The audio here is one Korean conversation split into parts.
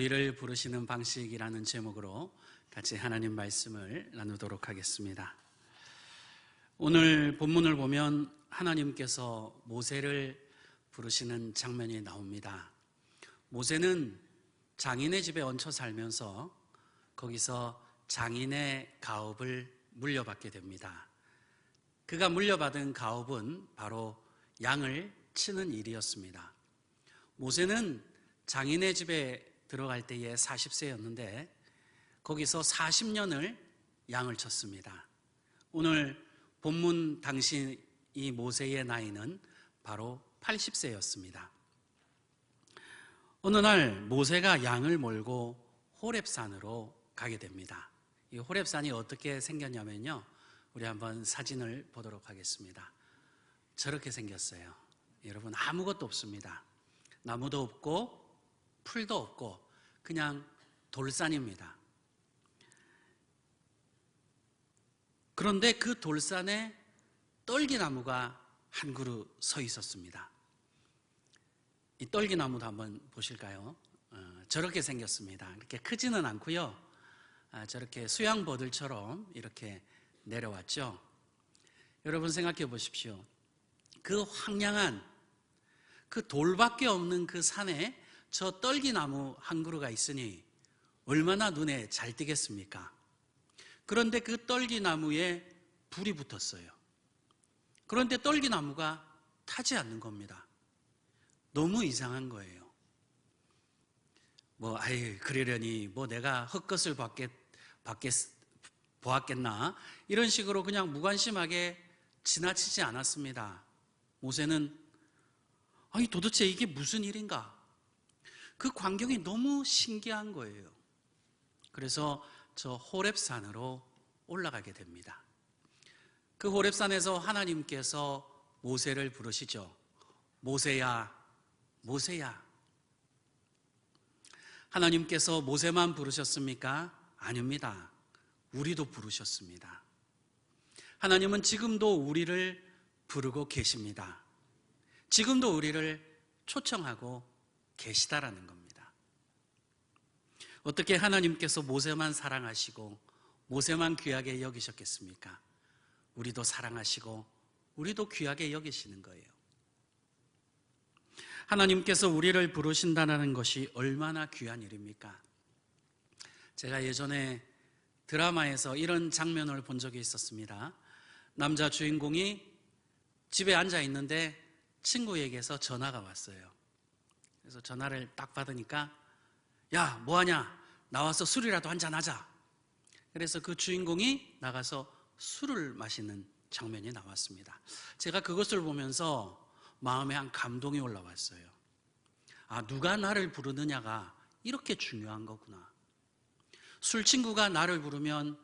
우리를 부르시는 방식이라는 제목으로 같이 하나님 말씀을 나누도록 하겠습니다. 오늘 본문을 보면 하나님께서 모세를 부르시는 장면이 나옵니다. 모세는 장인의 집에 얹혀 살면서 거기서 장인의 가업을 물려받게 됩니다. 그가 물려받은 가업은 바로 양을 치는 일이었습니다. 모세는 장인의 집에 들어갈 때에 40세였는데 거기서 40년을 양을 쳤습니다. 오늘 본문 당시 이 모세의 나이는 바로 80세였습니다. 어느 날 모세가 양을 몰고 호렙산으로 가게 됩니다. 이 호렙산이 어떻게 생겼냐면요, 우리 한번 사진을 보도록 하겠습니다. 저렇게 생겼어요. 여러분, 아무것도 없습니다. 나무도 없고 풀도 없고 그냥 돌산입니다. 그런데 그 돌산에 떨기나무가 한 그루 서 있었습니다. 이 떨기나무도 한번 보실까요? 저렇게 생겼습니다. 이렇게 크지는 않고요, 저렇게 수양버들처럼 이렇게 내려왔죠. 여러분 생각해 보십시오. 그 황량한 그 돌밖에 없는 그 산에 저 떨기나무 한 그루가 있으니 얼마나 눈에 잘 띄겠습니까? 그런데 그 떨기나무에 불이 붙었어요. 그런데 떨기나무가 타지 않는 겁니다. 너무 이상한 거예요. 그러려니 내가 헛것을 보았겠나, 이런 식으로 그냥 무관심하게 지나치지 않았습니다. 모세는 도대체 이게 무슨 일인가? 그 광경이 너무 신기한 거예요. 그래서 저 호렙산으로 올라가게 됩니다. 그 호렙산에서 하나님께서 모세를 부르시죠. 모세야, 모세야. 하나님께서 모세만 부르셨습니까? 아닙니다. 우리도 부르셨습니다. 하나님은 지금도 우리를 부르고 계십니다. 지금도 우리를 초청하고 계시다라는 겁니다. 어떻게 하나님께서 모세만 사랑하시고 모세만 귀하게 여기셨겠습니까? 우리도 사랑하시고 우리도 귀하게 여기시는 거예요. 하나님께서 우리를 부르신다는 것이 얼마나 귀한 일입니까? 제가 예전에 드라마에서 이런 장면을 본 적이 있었습니다. 남자 주인공이 집에 앉아 있는데 친구에게서 전화가 왔어요. 그래서 전화를 딱 받으니까, 야, 뭐하냐? 나와서 술이라도 한잔하자. 그래서 그 주인공이 나가서 술을 마시는 장면이 나왔습니다. 제가 그것을 보면서 마음에 한 감동이 올라왔어요. 누가 나를 부르느냐가 이렇게 중요한 거구나. 술 친구가 나를 부르면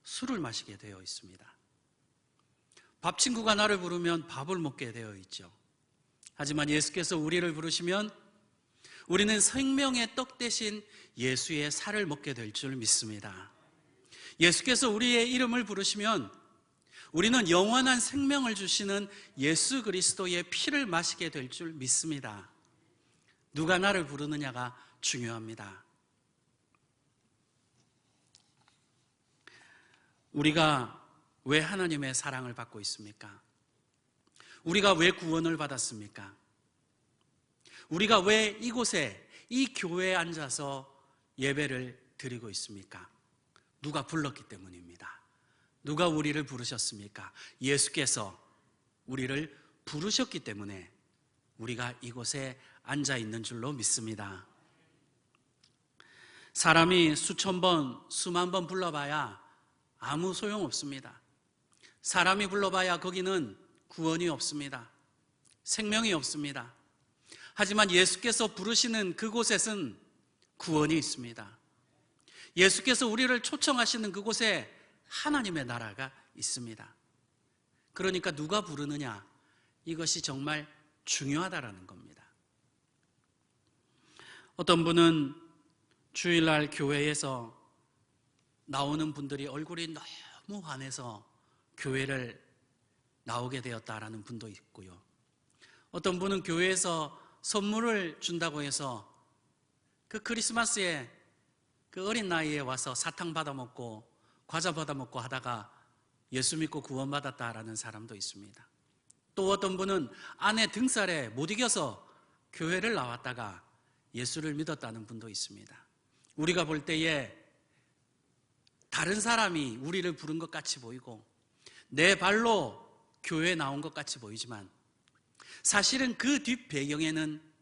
술을 마시게 되어 있습니다. 밥 친구가 나를 부르면 밥을 먹게 되어 있죠. 하지만 예수께서 우리를 부르시면 우리는 생명의 떡 대신 예수의 살을 먹게 될 줄 믿습니다. 예수께서 우리의 이름을 부르시면 우리는 영원한 생명을 주시는 예수 그리스도의 피를 마시게 될 줄 믿습니다. 누가 나를 부르느냐가 중요합니다. 우리가 왜 하나님의 사랑을 받고 있습니까? 우리가 왜 구원을 받았습니까? 우리가 왜 이곳에, 이 교회에 앉아서 예배를 드리고 있습니까? 누가 불렀기 때문입니다. 누가 우리를 부르셨습니까? 예수께서 우리를 부르셨기 때문에 우리가 이곳에 앉아 있는 줄로 믿습니다. 사람이 수천 번, 수만 번 불러봐야 아무 소용없습니다. 사람이 불러봐야 거기는 구원이 없습니다. 생명이 없습니다. 하지만 예수께서 부르시는 그곳에는 구원이 있습니다. 예수께서 우리를 초청하시는 그곳에 하나님의 나라가 있습니다. 그러니까 누가 부르느냐, 이것이 정말 중요하다라는 겁니다. 어떤 분은 주일날 교회에서 나오는 분들이 얼굴이 너무 환해서 교회를 나오게 되었다라는 분도 있고요. 어떤 분은 교회에서 선물을 준다고 해서 그 크리스마스에 그 어린 나이에 와서 사탕 받아먹고 과자 받아먹고 하다가 예수 믿고 구원받았다라는 사람도 있습니다. 또 어떤 분은 아내 등살에 못 이겨서 교회를 나왔다가 예수를 믿었다는 분도 있습니다. 우리가 볼 때에 다른 사람이 우리를 부른 것 같이 보이고 내 발로 교회에 나온 것 같이 보이지만 사실은 그 뒷배경에는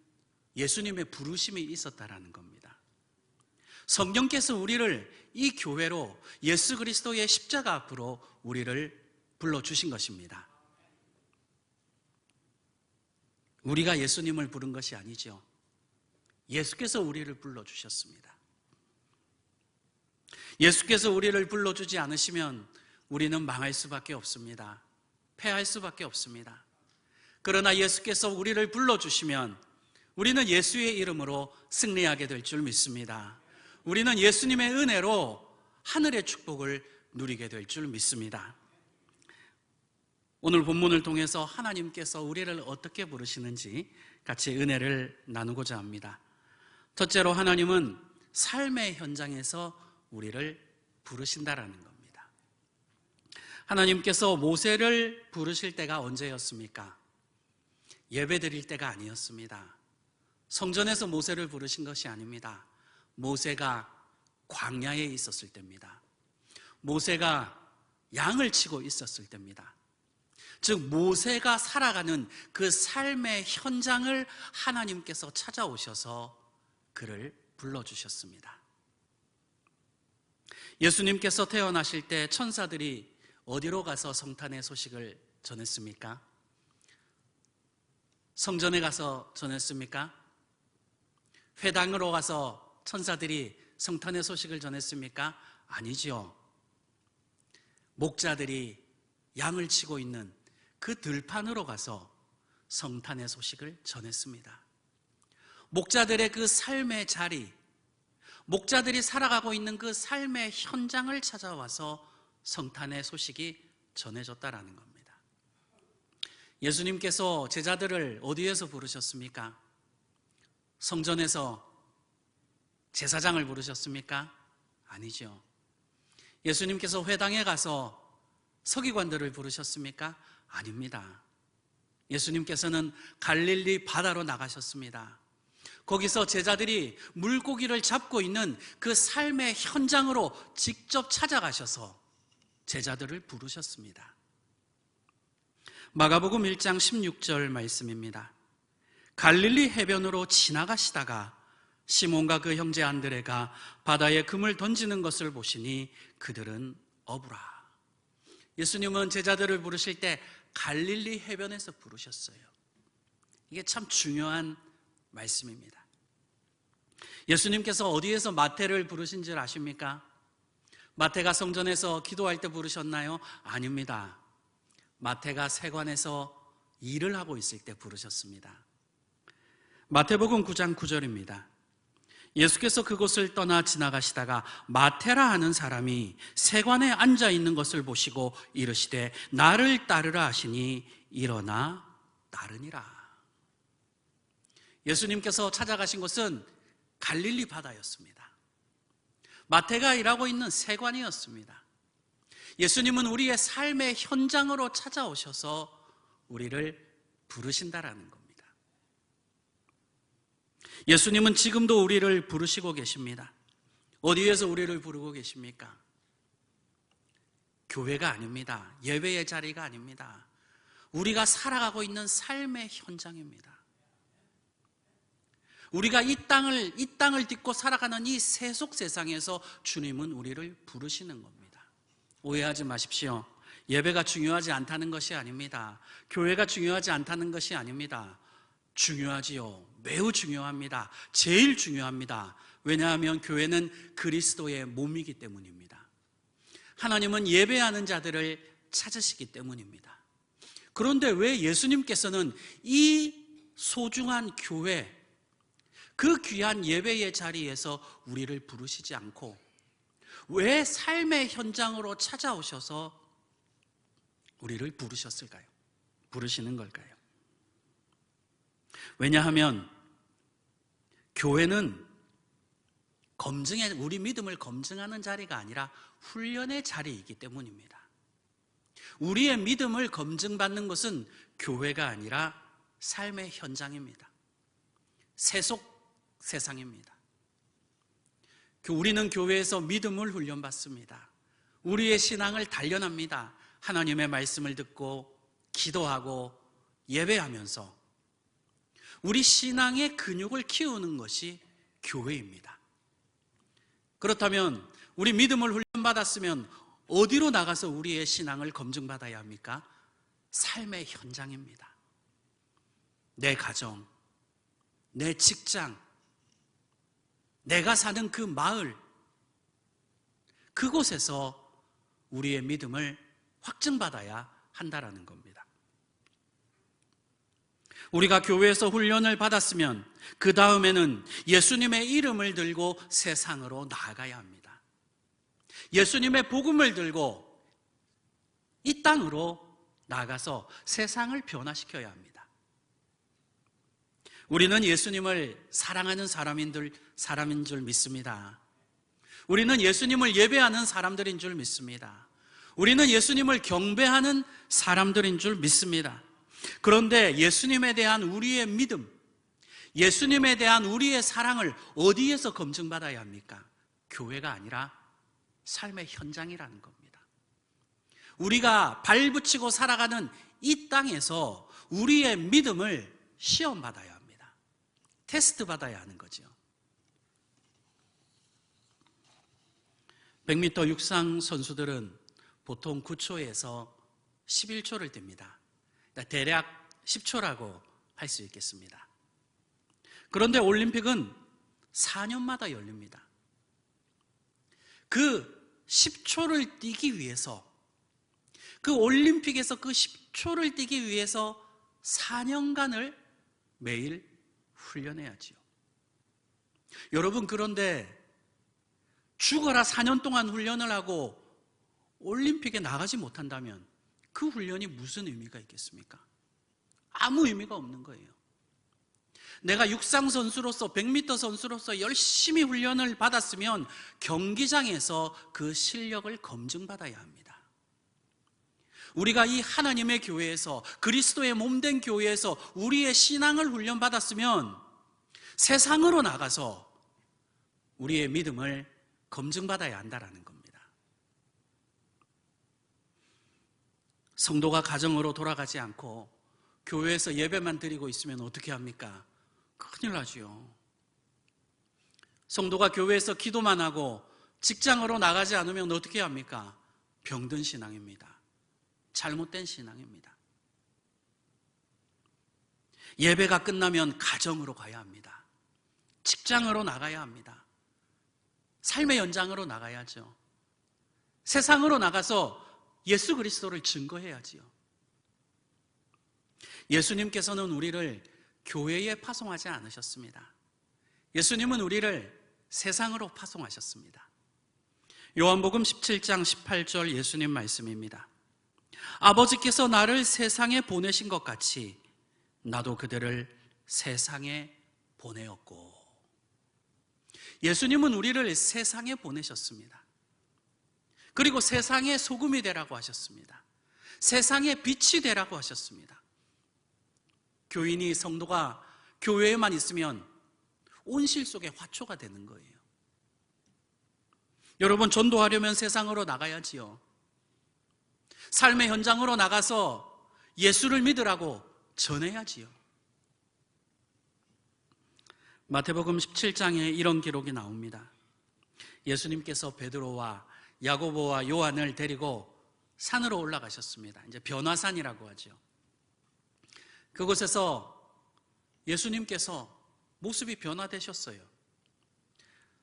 예수님의 부르심이 있었다라는 겁니다. 성령께서 우리를 이 교회로 예수 그리스도의 십자가 앞으로 우리를 불러주신 것입니다. 우리가 예수님을 부른 것이 아니죠. 예수께서 우리를 불러주셨습니다. 예수께서 우리를 불러주지 않으시면 우리는 망할 수밖에 없습니다. 패할 수밖에 없습니다. 그러나 예수께서 우리를 불러주시면 우리는 예수의 이름으로 승리하게 될 줄 믿습니다. 우리는 예수님의 은혜로 하늘의 축복을 누리게 될 줄 믿습니다. 오늘 본문을 통해서 하나님께서 우리를 어떻게 부르시는지 같이 은혜를 나누고자 합니다. 첫째로 하나님은 삶의 현장에서 우리를 부르신다라는 겁니다. 하나님께서 모세를 부르실 때가 언제였습니까? 예배 드릴 때가 아니었습니다. 성전에서 모세를 부르신 것이 아닙니다. 모세가 광야에 있었을 때입니다. 모세가 양을 치고 있었을 때입니다. 즉 모세가 살아가는 그 삶의 현장을 하나님께서 찾아오셔서 그를 불러주셨습니다. 예수님께서 태어나실 때 천사들이 어디로 가서 성탄의 소식을 전했습니까? 성전에 가서 전했습니까? 회당으로 가서 천사들이 성탄의 소식을 전했습니까? 아니죠. 목자들이 양을 치고 있는 그 들판으로 가서 성탄의 소식을 전했습니다. 목자들의 그 삶의 자리, 목자들이 살아가고 있는 그 삶의 현장을 찾아와서 성탄의 소식이 전해졌다라는 겁니다. 예수님께서 제자들을 어디에서 부르셨습니까? 성전에서 제사장을 부르셨습니까? 아니죠. 예수님께서 회당에 가서 서기관들을 부르셨습니까? 아닙니다. 예수님께서는 갈릴리 바다로 나가셨습니다. 거기서 제자들이 물고기를 잡고 있는 그 삶의 현장으로 직접 찾아가셔서 제자들을 부르셨습니다. 마가복음 1장 16절 말씀입니다. 갈릴리 해변으로 지나가시다가 시몬과 그 형제 안드레가 바다에 금을 던지는 것을 보시니 그들은 어부라. 예수님은 제자들을 부르실 때 갈릴리 해변에서 부르셨어요. 이게 참 중요한 말씀입니다. 예수님께서 어디에서 마태를 부르신 줄 아십니까? 마태가 성전에서 기도할 때 부르셨나요? 아닙니다. 마태가 세관에서 일을 하고 있을 때 부르셨습니다. 마태복음 9장 9절입니다. 예수께서 그곳을 떠나 지나가시다가 마태라 하는 사람이 세관에 앉아 있는 것을 보시고 이르시되 나를 따르라 하시니 일어나 따르니라. 예수님께서 찾아가신 곳은 갈릴리 바다였습니다. 마태가 일하고 있는 세관이었습니다. 예수님은 우리의 삶의 현장으로 찾아오셔서 우리를 부르신다라는 겁니다. 예수님은 지금도 우리를 부르시고 계십니다. 어디에서 우리를 부르고 계십니까? 교회가 아닙니다. 예배의 자리가 아닙니다. 우리가 살아가고 있는 삶의 현장입니다. 우리가 이 땅을 딛고 살아가는 이 세속 세상에서 주님은 우리를 부르시는 겁니다. 오해하지 마십시오. 예배가 중요하지 않다는 것이 아닙니다. 교회가 중요하지 않다는 것이 아닙니다. 중요하지요. 매우 중요합니다. 제일 중요합니다. 왜냐하면 교회는 그리스도의 몸이기 때문입니다. 하나님은 예배하는 자들을 찾으시기 때문입니다. 그런데 왜 예수님께서는 이 소중한 교회, 그 귀한 예배의 자리에서 우리를 부르시지 않고 왜 삶의 현장으로 찾아오셔서 우리를 부르셨을까요? 부르시는 걸까요? 왜냐하면 교회는 우리 믿음을 검증하는 자리가 아니라 훈련의 자리이기 때문입니다. 우리의 믿음을 검증받는 것은 교회가 아니라 삶의 현장입니다. 세속 세상입니다. 우리는 교회에서 믿음을 훈련받습니다. 우리의 신앙을 단련합니다. 하나님의 말씀을 듣고 기도하고 예배하면서 우리 신앙의 근육을 키우는 것이 교회입니다. 그렇다면 우리 믿음을 훈련받았으면 어디로 나가서 우리의 신앙을 검증받아야 합니까? 삶의 현장입니다. 내 가정, 내 직장, 내가 사는 그 마을, 그곳에서 우리의 믿음을 확증받아야 한다라는 겁니다. 우리가 교회에서 훈련을 받았으면 그 다음에는 예수님의 이름을 들고 세상으로 나아가야 합니다. 예수님의 복음을 들고 이 땅으로 나가서 세상을 변화시켜야 합니다. 우리는 예수님을 사랑하는 사람인 줄 믿습니다. 우리는 예수님을 예배하는 사람들인 줄 믿습니다. 우리는 예수님을 경배하는 사람들인 줄 믿습니다. 그런데 예수님에 대한 우리의 믿음, 예수님에 대한 우리의 사랑을 어디에서 검증받아야 합니까? 교회가 아니라 삶의 현장이라는 겁니다. 우리가 발붙이고 살아가는 이 땅에서 우리의 믿음을 시험받아야 합니다. 테스트 받아야 하는 거죠. 100m 육상 선수들은 보통 9초에서 11초를 띱니다. 대략 10초라고 할 수 있겠습니다. 그런데 올림픽은 4년마다 열립니다. 그 10초를 뛰기 위해서, 그 올림픽에서 그 10초를 뛰기 위해서 4년간을 매일 훈련해야지요. 여러분, 그런데 죽어라 4년 동안 훈련을 하고 올림픽에 나가지 못한다면 그 훈련이 무슨 의미가 있겠습니까? 아무 의미가 없는 거예요. 내가 육상 선수로서 100m 선수로서 열심히 훈련을 받았으면 경기장에서 그 실력을 검증받아야 합니다. 우리가 이 하나님의 교회에서, 그리스도의 몸된 교회에서 우리의 신앙을 훈련받았으면 세상으로 나가서 우리의 믿음을 검증받아야 한다는 겁니다. 성도가 가정으로 돌아가지 않고 교회에서 예배만 드리고 있으면 어떻게 합니까? 큰일 나지요. 성도가 교회에서 기도만 하고 직장으로 나가지 않으면 어떻게 합니까? 병든 신앙입니다. 잘못된 신앙입니다. 예배가 끝나면 가정으로 가야 합니다. 직장으로 나가야 합니다. 삶의 연장으로 나가야죠. 세상으로 나가서 예수 그리스도를 증거해야지요. 예수님께서는 우리를 교회에 파송하지 않으셨습니다. 예수님은 우리를 세상으로 파송하셨습니다. 요한복음 17장 18절 예수님 말씀입니다. 아버지께서 나를 세상에 보내신 것 같이 나도 그들을 세상에 보내었고. 예수님은 우리를 세상에 보내셨습니다. 그리고 세상의 소금이 되라고 하셨습니다. 세상의 빛이 되라고 하셨습니다. 교인이, 성도가 교회에만 있으면 온실 속의 화초가 되는 거예요. 여러분, 전도하려면 세상으로 나가야지요. 삶의 현장으로 나가서 예수를 믿으라고 전해야지요. 마태복음 17장에 이런 기록이 나옵니다. 예수님께서 베드로와 야고보와 요한을 데리고 산으로 올라가셨습니다. 이제 변화산이라고 하죠. 그곳에서 예수님께서 모습이 변화되셨어요.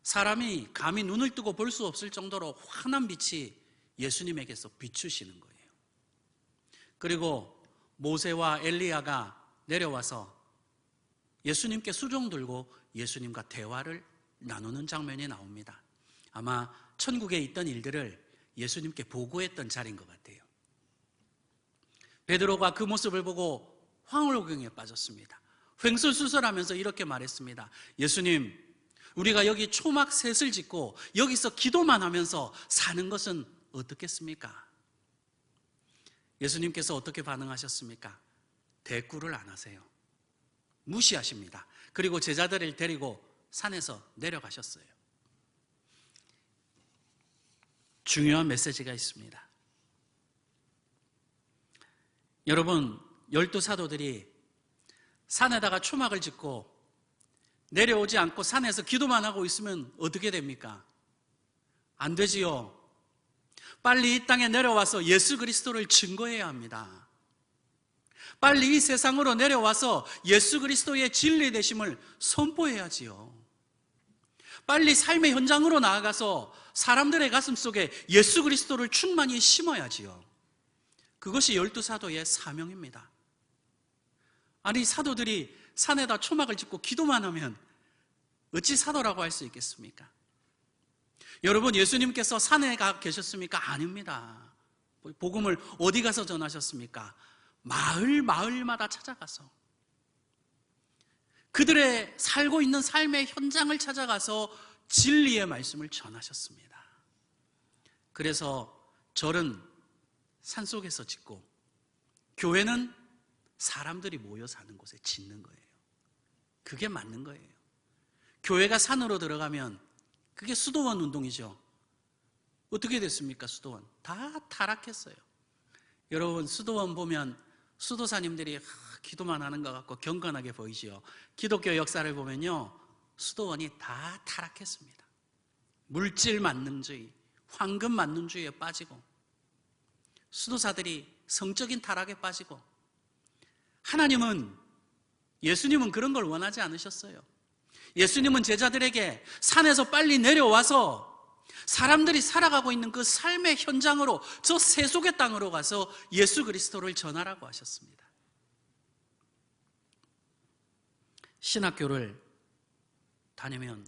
사람이 감히 눈을 뜨고 볼 수 없을 정도로 환한 빛이 예수님에게서 비추시는 거예요. 그리고 모세와 엘리야가 내려와서 예수님께 수종 들고 예수님과 대화를 나누는 장면이 나옵니다. 아마 천국에 있던 일들을 예수님께 보고했던 자리인 것 같아요. 베드로가 그 모습을 보고 황홀경에 빠졌습니다. 횡설수설하면서 이렇게 말했습니다. 예수님, 우리가 여기 초막 셋을 짓고 여기서 기도만 하면서 사는 것은 어떻겠습니까? 예수님께서 어떻게 반응하셨습니까? 대꾸를 안 하세요. 무시하십니다. 그리고 제자들을 데리고 산에서 내려가셨어요. 중요한 메시지가 있습니다. 여러분, 12사도들이 산에다가 초막을 짓고 내려오지 않고 산에서 기도만 하고 있으면 어떻게 됩니까? 안 되지요. 빨리 이 땅에 내려와서 예수 그리스도를 증거해야 합니다. 빨리 이 세상으로 내려와서 예수 그리스도의 진리 되심을 선포해야지요. 빨리 삶의 현장으로 나아가서 사람들의 가슴 속에 예수 그리스도를 충만히 심어야지요. 그것이 12사도의 사명입니다. 아니, 사도들이 산에다 초막을 짓고 기도만 하면 어찌 사도라고 할 수 있겠습니까? 여러분, 예수님께서 산에 가 계셨습니까? 아닙니다. 복음을 어디 가서 전하셨습니까? 마을마다 찾아가서 그들의 살고 있는 삶의 현장을 찾아가서 진리의 말씀을 전하셨습니다. 그래서 절은 산속에서 짓고 교회는 사람들이 모여 사는 곳에 짓는 거예요. 그게 맞는 거예요. 교회가 산으로 들어가면 그게 수도원 운동이죠. 어떻게 됐습니까? 수도원 다 타락했어요. 여러분, 수도원 보면 수도사님들이 기도만 하는 것 같고 경건하게 보이지요. 기독교 역사를 보면요, 수도원이 다 타락했습니다. 물질 만능주의, 황금 만능주의에 빠지고 수도사들이 성적인 타락에 빠지고, 하나님은, 예수님은 그런 걸 원하지 않으셨어요. 예수님은 제자들에게 산에서 빨리 내려와서 사람들이 살아가고 있는 그 삶의 현장으로, 저 세속의 땅으로 가서 예수 그리스도를 전하라고 하셨습니다. 신학교를 다니면,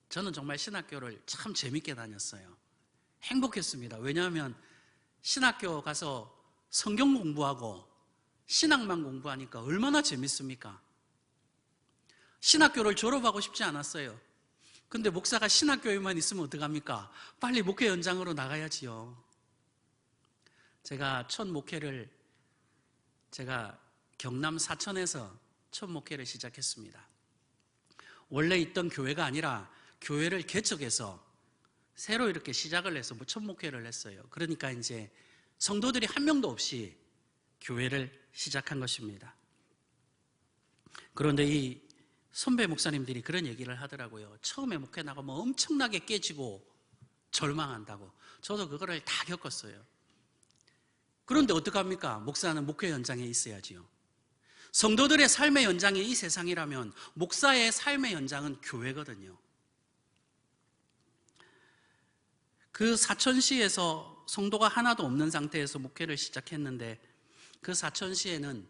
저는 정말 신학교를 참 재밌게 다녔어요. 행복했습니다. 왜냐하면 신학교 가서 성경 공부하고 신학만 공부하니까 얼마나 재밌습니까? 신학교를 졸업하고 싶지 않았어요. 근데 목사가 신학교에만 있으면 어떡합니까? 빨리 목회 현장으로 나가야지요. 제가 첫 목회를, 제가 경남 사천에서 첫 목회를 시작했습니다. 원래 있던 교회가 아니라 교회를 개척해서 새로 이렇게 시작을 해서 첫 목회를 했어요. 그러니까 이제 성도들이 한 명도 없이 교회를 시작한 것입니다. 그런데 이 선배 목사님들이 그런 얘기를 하더라고요. 처음에 목회 나가면 엄청나게 깨지고 절망한다고. 저도 그거를 다 겪었어요. 그런데 어떡합니까? 목사는 목회 현장에 있어야지요. 성도들의 삶의 현장이 이 세상이라면 목사의 삶의 현장은 교회거든요. 그 사천시에서 성도가 하나도 없는 상태에서 목회를 시작했는데, 그 사천시에는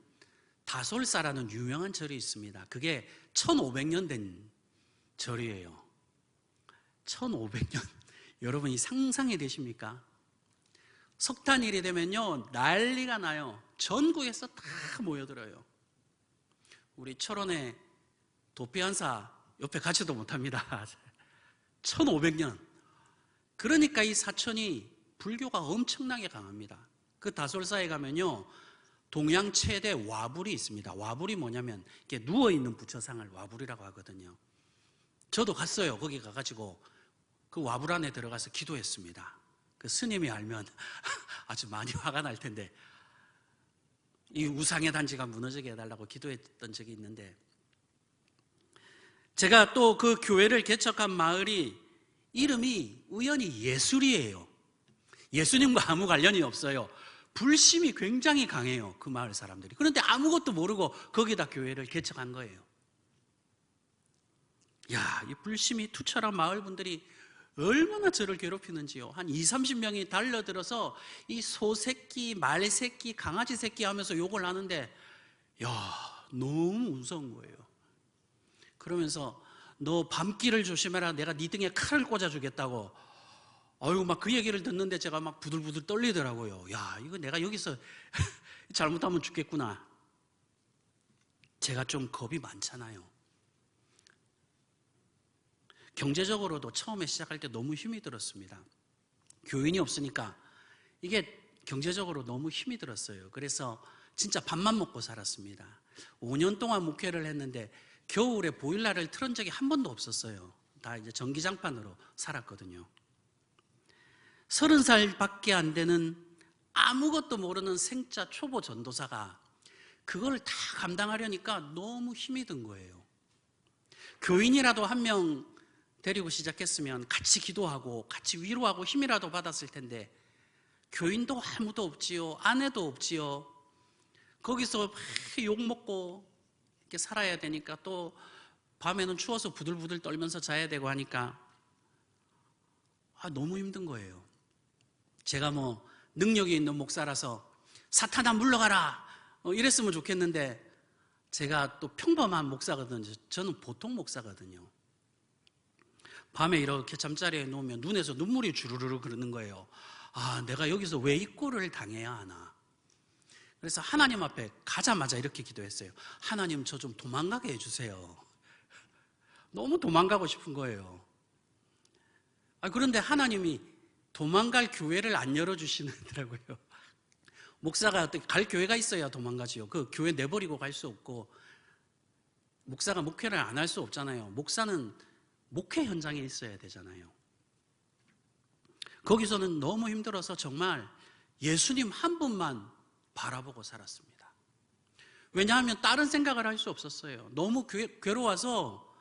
다솔사라는 유명한 절이 있습니다. 그게 1500년 된 절이에요. 1500년. 여러분이 상상이 되십니까? 석탄일이 되면요, 난리가 나요. 전국에서 다 모여들어요. 우리 철원의 도피한사 옆에 가지도 못합니다. 1500년. 그러니까 이 사천이 불교가 엄청나게 강합니다. 그 다솔사에 가면요, 동양 최대 와불이 있습니다. 와불이 뭐냐면 이렇게 누워있는 부처상을 와불이라고 하거든요. 저도 갔어요. 거기 가가지고 그 와불 안에 들어가서 기도했습니다. 그 스님이 알면 아주 많이 화가 날 텐데, 이 우상의 단지가 무너지게 해달라고 기도했던 적이 있는데, 제가 또 그 교회를 개척한 마을이 이름이 우연히 예술이에요. 예수님과 아무 관련이 없어요. 불심이 굉장히 강해요, 그 마을 사람들이. 그런데 아무것도 모르고 거기다 교회를 개척한 거예요. 야, 이 불심이 투철한 마을 분들이 얼마나 저를 괴롭히는지요. 한 20-30명이 달려들어서 이 소새끼, 말새끼, 강아지 새끼 하면서 욕을 하는데, 야, 너무 무서운 거예요. 그러면서 너 밤길을 조심해라, 내가 네 등에 칼을 꽂아주겠다고. 아유, 막 그 얘기를 듣는데 제가 막 부들부들 떨리더라고요. 야, 이거 내가 여기서 잘못하면 죽겠구나. 제가 좀 겁이 많잖아요. 경제적으로도 처음에 시작할 때 너무 힘이 들었습니다. 교인이 없으니까 이게 경제적으로 너무 힘이 들었어요. 그래서 진짜 밥만 먹고 살았습니다. 5년 동안 목회를 했는데 겨울에 보일러를 틀은 적이 한 번도 없었어요. 다 이제 전기장판으로 살았거든요. 30살밖에 안 되는 아무것도 모르는 생짜 초보 전도사가 그걸 다 감당하려니까 너무 힘이 든 거예요. 교인이라도 한 명 데리고 시작했으면 같이 기도하고 같이 위로하고 힘이라도 받았을 텐데 교인도 아무도 없지요. 아내도 없지요. 거기서 욕먹고 이렇게 살아야 되니까 또 밤에는 추워서 부들부들 떨면서 자야 되고 하니까 너무 힘든 거예요. 제가 뭐 능력이 있는 목사라서 사탄아 물러가라 이랬으면 좋겠는데 제가 또 평범한 목사거든요. 저는 보통 목사거든요. 밤에 이렇게 잠자리에 누우면 눈에서 눈물이 주르르 흐르는 거예요. 내가 여기서 왜 이 꼴을 당해야 하나. 그래서 하나님 앞에 가자마자 이렇게 기도했어요. 하나님, 저 좀 도망가게 해주세요. 너무 도망가고 싶은 거예요. 그런데 하나님이 도망갈 교회를 안 열어주시더라고요. 목사가 어떻게 갈 교회가 있어야 도망가지요. 그 교회 내버리고 갈 수 없고, 목사가 목회를 안 할 수 없잖아요. 목사는 목회 현장에 있어야 되잖아요. 거기서는 너무 힘들어서 정말 예수님 한 분만 바라보고 살았습니다. 왜냐하면 다른 생각을 할 수 없었어요. 너무 괴로워서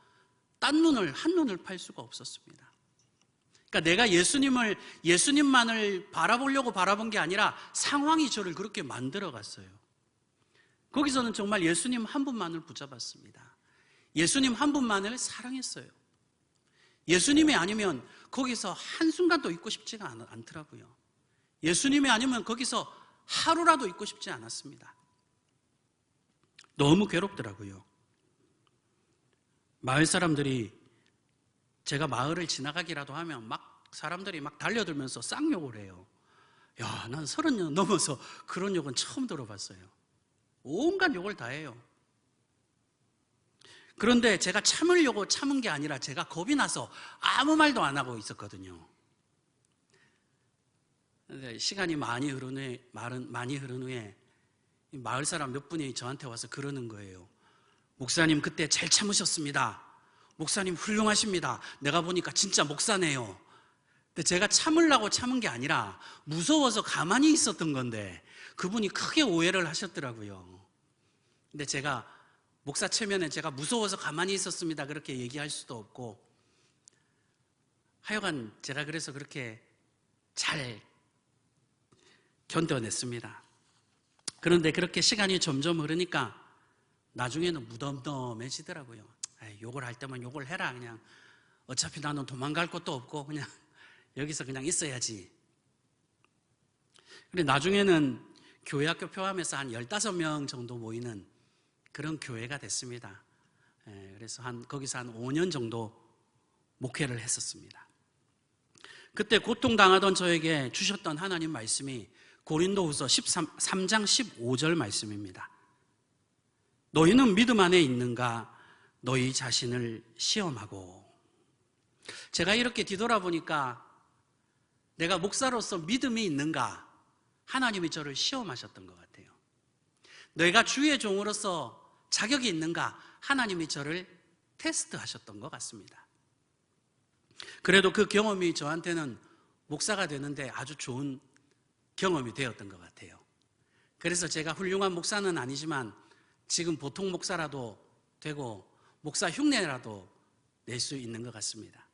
한눈을 팔 수가 없었습니다. 그러니까 내가 예수님만을 바라보려고 바라본 게 아니라 상황이 저를 그렇게 만들어 갔어요. 거기서는 정말 예수님 한 분만을 붙잡았습니다. 예수님 한 분만을 사랑했어요. 예수님이 아니면 거기서 한순간도 있고 싶지가 않더라고요. 예수님이 아니면 거기서 하루라도 있고 싶지 않았습니다. 너무 괴롭더라고요. 마을 사람들이 제가 마을을 지나가기라도 하면 사람들이 달려들면서 쌍욕을 해요. 야, 난 30년 넘어서 그런 욕은 처음 들어봤어요. 온갖 욕을 다 해요. 그런데 제가 참으려고 참은 게 아니라 제가 겁이 나서 아무 말도 안 하고 있었거든요. 시간이 많이 흐른 후에 마을 사람 몇 분이 저한테 와서 그러는 거예요. 목사님 그때 잘 참으셨습니다. 목사님 훌륭하십니다. 내가 보니까 진짜 목사네요. 근데 제가 참으려고 참은 게 아니라 무서워서 가만히 있었던 건데 그분이 크게 오해를 하셨더라고요. 근데 제가 목사 체면에 제가 무서워서 가만히 있었습니다 그렇게 얘기할 수도 없고, 하여간 제가 그래서 그렇게 잘 견뎌냈습니다. 그런데 그렇게 시간이 점점 흐르니까 나중에는 무덤덤해지더라고요. 욕을 할 때만 욕을 해라. 그냥 어차피 나는 도망갈 곳도 없고 그냥 여기서 그냥 있어야지. 근데 나중에는 교회 학교 포함해서 한 15명 정도 모이는 그런 교회가 됐습니다. 그래서 거기서 한 5년 정도 목회를 했었습니다. 그때 고통당하던 저에게 주셨던 하나님 말씀이 고린도후서 3장 15절 말씀입니다. 너희는 믿음 안에 있는가? 너희 자신을 시험하고. 제가 이렇게 뒤돌아보니까 내가 목사로서 믿음이 있는가? 하나님이 저를 시험하셨던 것 같아요. 내가 주의 종으로서 자격이 있는가? 하나님이 저를 테스트하셨던 것 같습니다. 그래도 그 경험이 저한테는 목사가 되는데 아주 좋은 경험이 되었던 것 같아요. 그래서 제가 훌륭한 목사는 아니지만 지금 보통 목사라도 되고 목사 흉내라도 낼 수 있는 것 같습니다.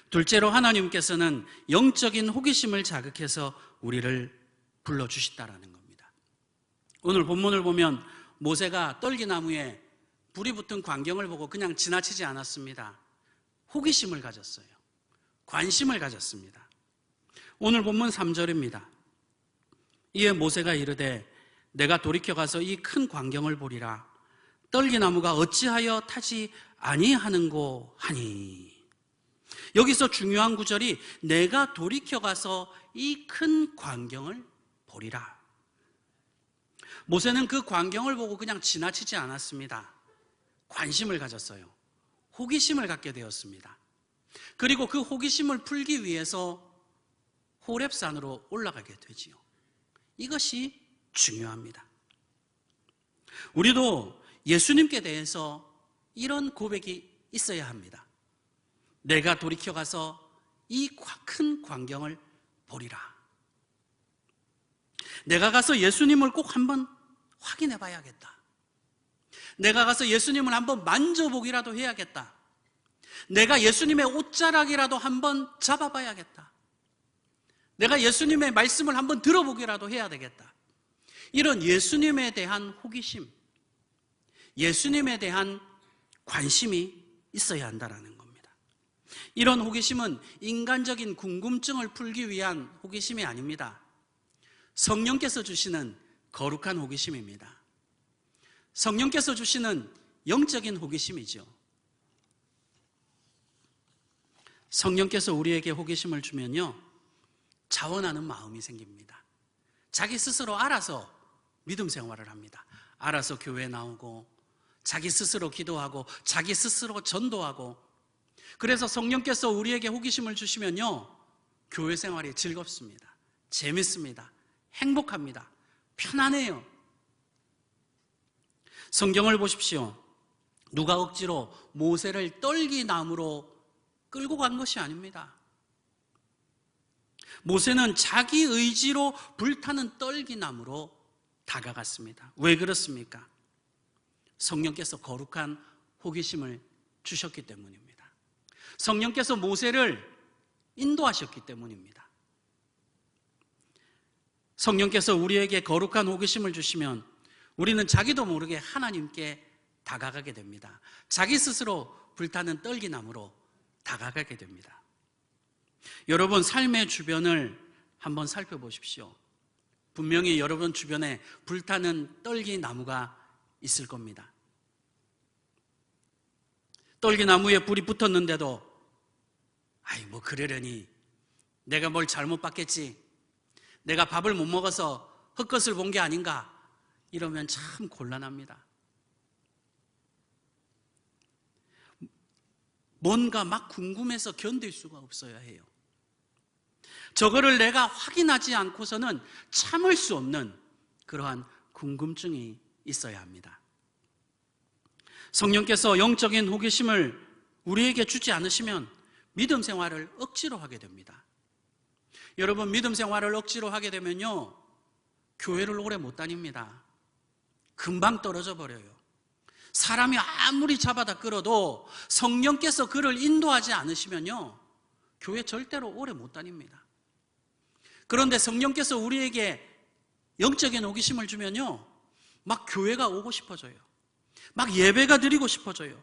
둘째로 하나님께서는 영적인 호기심을 자극해서 우리를 불러주시다라는 겁니다. 오늘 본문을 보면 모세가 떨기나무에 불이 붙은 광경을 보고 그냥 지나치지 않았습니다. 호기심을 가졌어요. 관심을 가졌습니다. 오늘 본문 3절입니다. 이에 모세가 이르되 내가 돌이켜 가서 이 큰 광경을 보리라. 떨기나무가 어찌하여 타지 아니하는고 하니. 여기서 중요한 구절이 내가 돌이켜 가서 이 큰 광경을 보리라. 모세는 그 광경을 보고 그냥 지나치지 않았습니다. 관심을 가졌어요. 호기심을 갖게 되었습니다. 그리고 그 호기심을 풀기 위해서 호렙산으로 올라가게 되지요. 이것이 중요합니다. 우리도 예수님께 대해서 이런 고백이 있어야 합니다. 내가 돌이켜가서 이 큰 광경을 보리라. 내가 가서 예수님을 꼭 한번 확인해 봐야겠다. 내가 가서 예수님을 한번 만져보기라도 해야겠다. 내가 예수님의 옷자락이라도 한번 잡아봐야겠다. 내가 예수님의 말씀을 한번 들어보기라도 해야 되겠다. 이런 예수님에 대한 호기심, 예수님에 대한 관심이 있어야 한다는 겁니다. 이런 호기심은 인간적인 궁금증을 풀기 위한 호기심이 아닙니다. 성령께서 주시는 거룩한 호기심입니다. 성령께서 주시는 영적인 호기심이죠. 성령께서 우리에게 호기심을 주면요, 자원하는 마음이 생깁니다. 자기 스스로 알아서 믿음 생활을 합니다. 알아서 교회 나오고, 자기 스스로 기도하고, 자기 스스로 전도하고. 그래서 성령께서 우리에게 호기심을 주시면요, 교회 생활이 즐겁습니다. 재밌습니다. 행복합니다. 편안해요. 성경을 보십시오. 누가 억지로 모세를 떨기나무로 끌고 간 것이 아닙니다. 모세는 자기 의지로 불타는 떨기나무로 다가갔습니다. 왜 그렇습니까? 성령께서 거룩한 호기심을 주셨기 때문입니다. 성령께서 모세를 인도하셨기 때문입니다. 성령께서 우리에게 거룩한 호기심을 주시면 우리는 자기도 모르게 하나님께 다가가게 됩니다. 자기 스스로 불타는 떨기나무로 다가가게 됩니다. 여러분, 삶의 주변을 한번 살펴보십시오. 분명히 여러분 주변에 불타는 떨기나무가 있을 겁니다. 떨기나무에 불이 붙었는데도 뭐 그러려니, 내가 뭘 잘못 봤겠지, 내가 밥을 못 먹어서 헛것을 본 게 아닌가, 이러면 참 곤란합니다. 뭔가 막 궁금해서 견딜 수가 없어야 해요. 저거를 내가 확인하지 않고서는 참을 수 없는 그러한 궁금증이 있어야 합니다. 성령께서 영적인 호기심을 우리에게 주지 않으시면 믿음 생활을 억지로 하게 됩니다. 여러분, 믿음 생활을 억지로 하게 되면요, 교회를 오래 못 다닙니다. 금방 떨어져 버려요. 사람이 아무리 잡아다 끌어도 성령께서 그를 인도하지 않으시면요, 교회 절대로 오래 못 다닙니다. 그런데 성령께서 우리에게 영적인 호기심을 주면요, 막 교회가 오고 싶어져요. 막 예배가 드리고 싶어져요.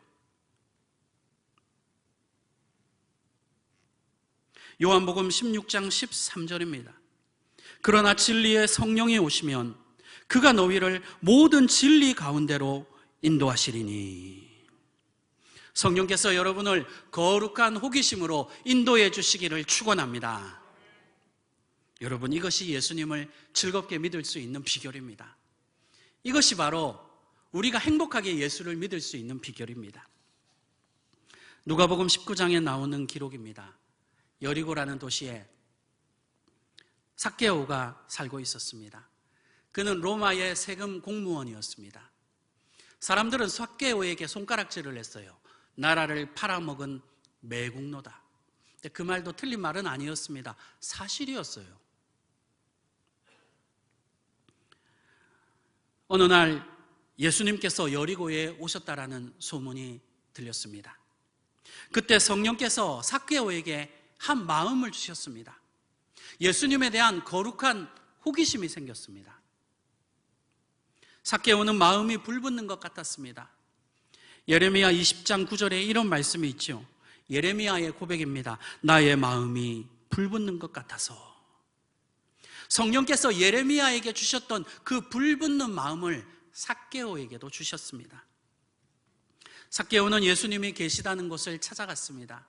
요한복음 16장 13절입니다. 그러나 진리의 성령이 오시면 그가 너희를 모든 진리 가운데로 인도하시리니. 성령께서 여러분을 거룩한 호기심으로 인도해 주시기를 축원합니다. 여러분, 이것이 예수님을 즐겁게 믿을 수 있는 비결입니다. 이것이 바로 우리가 행복하게 예수를 믿을 수 있는 비결입니다. 누가복음 19장에 나오는 기록입니다. 여리고라는 도시에 삭개오가 살고 있었습니다. 그는 로마의 세금 공무원이었습니다. 사람들은 삭개오에게 손가락질을 했어요. 나라를 팔아먹은 매국노다. 근데 그 말도 틀린 말은 아니었습니다. 사실이었어요. 어느 날 예수님께서 여리고에 오셨다라는 소문이 들렸습니다. 그때 성령께서 삭개오에게 한 마음을 주셨습니다. 예수님에 대한 거룩한 호기심이 생겼습니다. 삭개오는 마음이 불붙는 것 같았습니다. 예레미야 20장 9절에 이런 말씀이 있죠. 예레미야의 고백입니다. 나의 마음이 불붙는 것 같아서. 성령께서 예레미야에게 주셨던 그 불붙는 마음을 삭개오에게도 주셨습니다. 삭개오는 예수님이 계시다는 곳을 찾아갔습니다.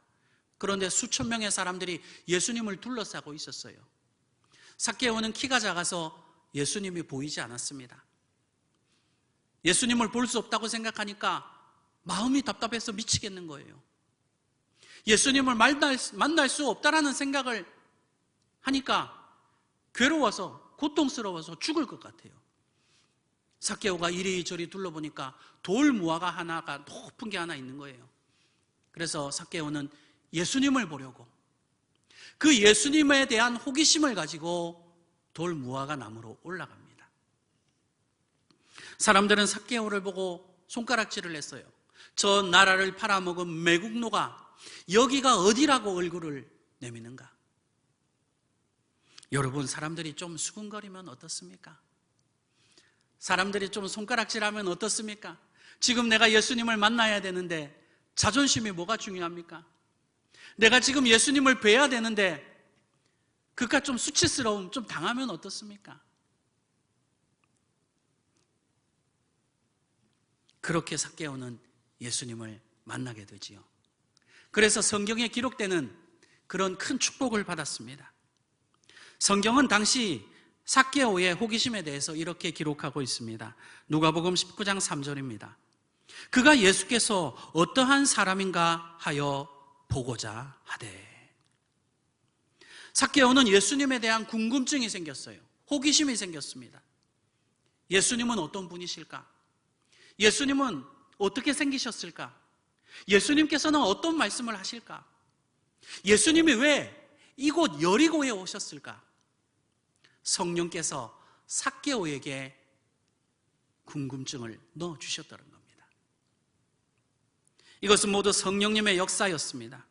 그런데 수천 명의 사람들이 예수님을 둘러싸고 있었어요. 삭개오는 키가 작아서 예수님이 보이지 않았습니다. 예수님을 볼 수 없다고 생각하니까 마음이 답답해서 미치겠는 거예요. 예수님을 만날 수 없다라는 생각을 하니까 괴로워서, 고통스러워서 죽을 것 같아요. 삭개오가 이리저리 둘러보니까 돌 무화과 하나가 높은 게 하나 있는 거예요. 그래서 삭개오는 예수님을 보려고 그 예수님에 대한 호기심을 가지고 돌 무화과 나무로 올라갑니다. 사람들은 삭개오를 보고 손가락질을 했어요. 저 나라를 팔아먹은 매국노가 여기가 어디라고 얼굴을 내미는가? 여러분, 사람들이 좀 수군거리면 어떻습니까? 사람들이 좀 손가락질하면 어떻습니까? 지금 내가 예수님을 만나야 되는데 자존심이 뭐가 중요합니까? 내가 지금 예수님을 뵈야 되는데 그깟 좀 수치스러움 좀 당하면 어떻습니까? 그렇게 삭개오는 예수님을 만나게 되지요. 그래서 성경에 기록되는 그런 큰 축복을 받았습니다. 성경은 당시 삭개오의 호기심에 대해서 이렇게 기록하고 있습니다. 누가복음 19장 3절입니다. 그가 예수께서 어떠한 사람인가 하여 보고자 하되. 삭개오는 예수님에 대한 궁금증이 생겼어요. 호기심이 생겼습니다. 예수님은 어떤 분이실까? 예수님은 어떻게 생기셨을까? 예수님께서는 어떤 말씀을 하실까? 예수님이 왜 이곳 여리고에 오셨을까? 성령께서 삭개오에게 궁금증을 넣어주셨다는 겁니다. 이것은 모두 성령님의 역사였습니다.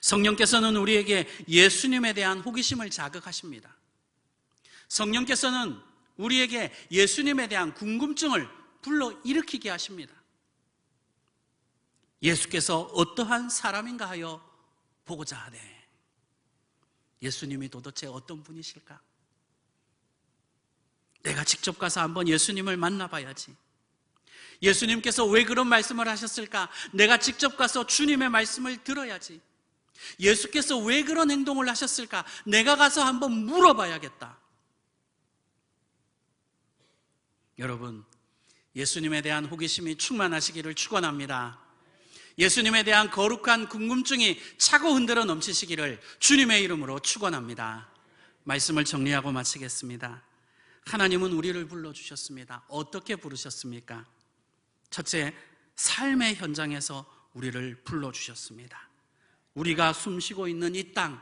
성령께서는 우리에게 예수님에 대한 호기심을 자극하십니다. 성령께서는 우리에게 예수님에 대한 궁금증을 불러일으키게 하십니다. 예수께서 어떠한 사람인가 하여 보고자 하네. 예수님이 도대체 어떤 분이실까? 내가 직접 가서 한번 예수님을 만나봐야지. 예수님께서 왜 그런 말씀을 하셨을까? 내가 직접 가서 주님의 말씀을 들어야지. 예수께서 왜 그런 행동을 하셨을까? 내가 가서 한번 물어봐야겠다. 여러분, 예수님에 대한 호기심이 충만하시기를 축원합니다. 예수님에 대한 거룩한 궁금증이 차고 흔들어 넘치시기를 주님의 이름으로 축원합니다. 말씀을 정리하고 마치겠습니다. 하나님은 우리를 불러주셨습니다. 어떻게 부르셨습니까? 첫째, 삶의 현장에서 우리를 불러주셨습니다. 우리가 숨쉬고 있는 이 땅,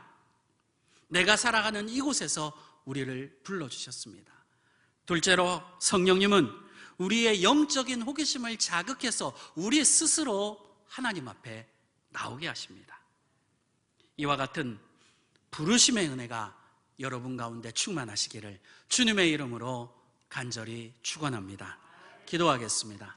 내가 살아가는 이곳에서 우리를 불러주셨습니다. 둘째로, 성령님은 우리의 영적인 호기심을 자극해서 우리 스스로 하나님 앞에 나오게 하십니다. 이와 같은 부르심의 은혜가 여러분 가운데 충만하시기를 주님의 이름으로 간절히 축원합니다. 기도하겠습니다.